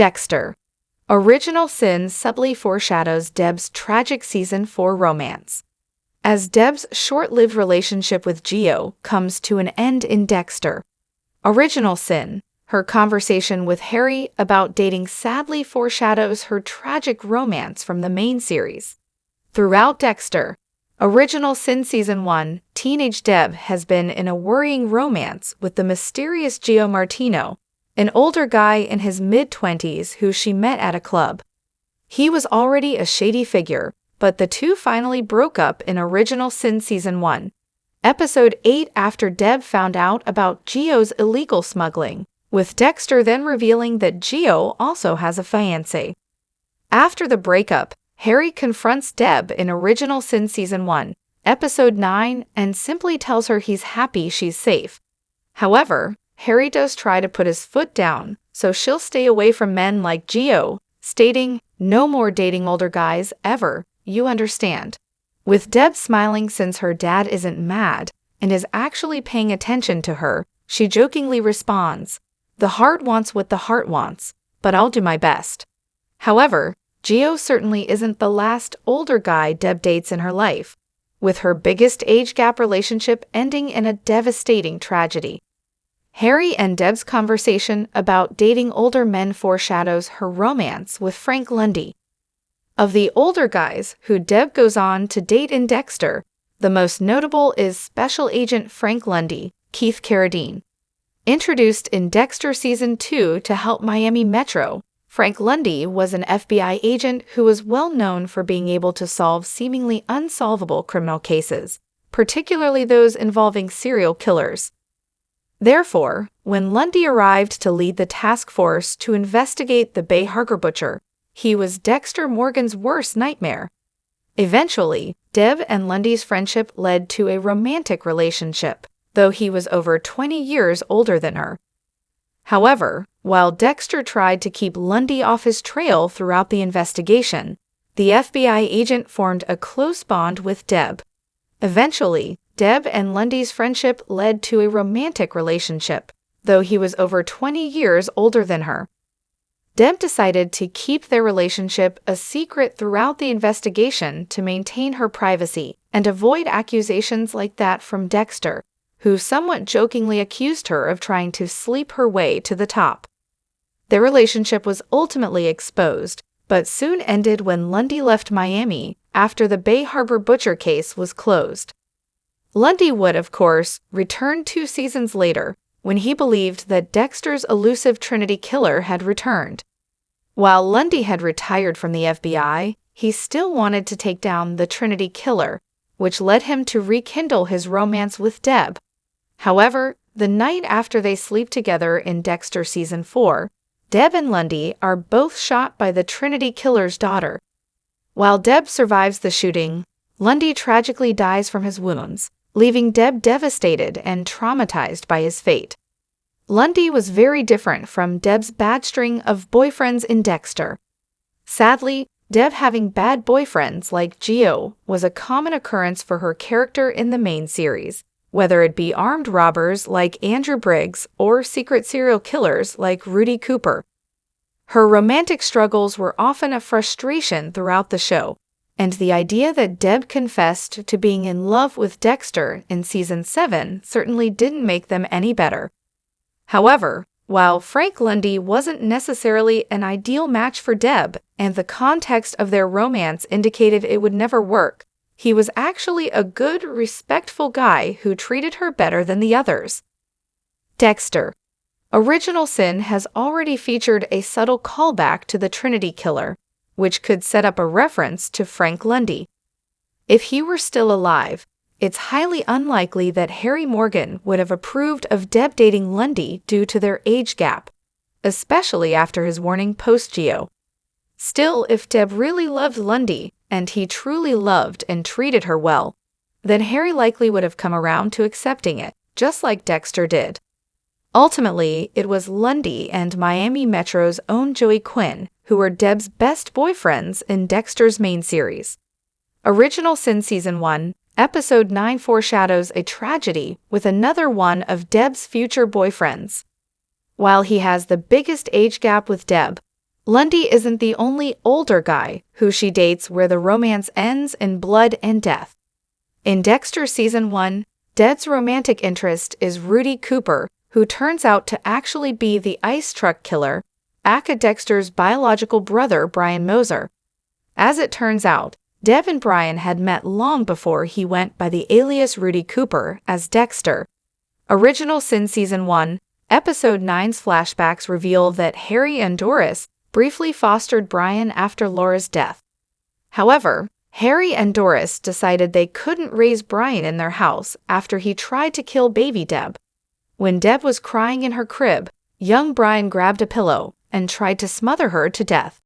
Dexter. Original Sin subtly foreshadows Deb's tragic Season 4 romance. As Deb's short-lived relationship with Gio comes to an end in Dexter. Original Sin, her conversation with Harry about dating sadly foreshadows her tragic romance from the main series. Throughout Dexter, Original Sin Season 1, teenage Deb has been in a worrying romance with the mysterious Gio Martino, an older guy in his mid-20s who she met at a club. He was already a shady figure, but the two finally broke up in Original Sin Season 1, Episode 8 after Deb found out about Gio's illegal smuggling, with Dexter then revealing that Gio also has a fiancé. After the breakup, Harry confronts Deb in Original Sin Season 1, Episode 9, and simply tells her he's happy she's safe. However, Harry does try to put his foot down, so she'll stay away from men like Gio, stating, "No more dating older guys, ever, you understand." With Deb smiling since her dad isn't mad and is actually paying attention to her, she jokingly responds, "The heart wants what the heart wants, but I'll do my best." However, Gio certainly isn't the last older guy Deb dates in her life, with her biggest age gap relationship ending in a devastating tragedy. Harry and Deb's conversation about dating older men foreshadows her romance with Frank Lundy. Of the older guys who Deb goes on to date in Dexter, the most notable is Special Agent Frank Lundy, Keith Carradine. Introduced in Dexter Season 2 to help Miami Metro, Frank Lundy was an FBI agent who was well known for being able to solve seemingly unsolvable criminal cases, particularly those involving serial killers. Therefore, when Lundy arrived to lead the task force to investigate the Bay Harbor butcher, he was Dexter Morgan's worst nightmare. Eventually, Deb and Lundy's friendship led to a romantic relationship, though he was over 20 years older than her. However, while Dexter tried to keep Lundy off his trail throughout the investigation, the FBI agent formed a close bond with Deb. Eventually, Deb and Lundy's friendship led to a romantic relationship, though he was over 20 years older than her. Deb decided to keep their relationship a secret throughout the investigation to maintain her privacy and avoid accusations like that from Dexter, who somewhat jokingly accused her of trying to sleep her way to the top. Their relationship was ultimately exposed, but soon ended when Lundy left Miami after the Bay Harbor butcher case was closed. Lundy would, of course, return 2 seasons later, when he believed that Dexter's elusive Trinity killer had returned. While Lundy had retired from the FBI, he still wanted to take down the Trinity killer, which led him to rekindle his romance with Deb. However, the night after they sleep together in Dexter Season 4, Deb and Lundy are both shot by the Trinity killer's daughter. While Deb survives the shooting, Lundy tragically dies from his wounds, leaving Deb devastated and traumatized by his fate. Lundy was very different from Deb's bad string of boyfriends in Dexter. Sadly, Deb having bad boyfriends like Gio was a common occurrence for her character in the main series, whether it be armed robbers like Andrew Briggs or secret serial killers like Rudy Cooper. Her romantic struggles were often a frustration throughout the show, and the idea that Deb confessed to being in love with Dexter in Season 7 certainly didn't make them any better. However, while Frank Lundy wasn't necessarily an ideal match for Deb, and the context of their romance indicated it would never work, he was actually a good, respectful guy who treated her better than the others. Dexter. Original Sin has already featured a subtle callback to the Trinity killer, which could set up a reference to Frank Lundy. If he were still alive, it's highly unlikely that Harry Morgan would have approved of Deb dating Lundy due to their age gap, especially after his warning post-Gio. Still, if Deb really loved Lundy, and he truly loved and treated her well, then Harry likely would have come around to accepting it, just like Dexter did. Ultimately, it was Lundy and Miami Metro's own Joey Quinn who were Deb's best boyfriends in Dexter's main series. Original Sin Season 1, Episode 9 foreshadows a tragedy with another one of Deb's future boyfriends. While he has the biggest age gap with Deb, Lundy isn't the only older guy who she dates where the romance ends in blood and death. In Dexter Season 1, Deb's romantic interest is Rudy Cooper, who turns out to actually be the ice truck killer, aka Dexter's biological brother Brian Moser. As it turns out, Deb and Brian had met long before he went by the alias Rudy Cooper as Dexter. Original Sin Season 1, Episode 9's flashbacks reveal that Harry and Doris briefly fostered Brian after Laura's death. However, Harry and Doris decided they couldn't raise Brian in their house after he tried to kill baby Deb. When Deb was crying in her crib, young Brian grabbed a pillow and tried to smother her to death.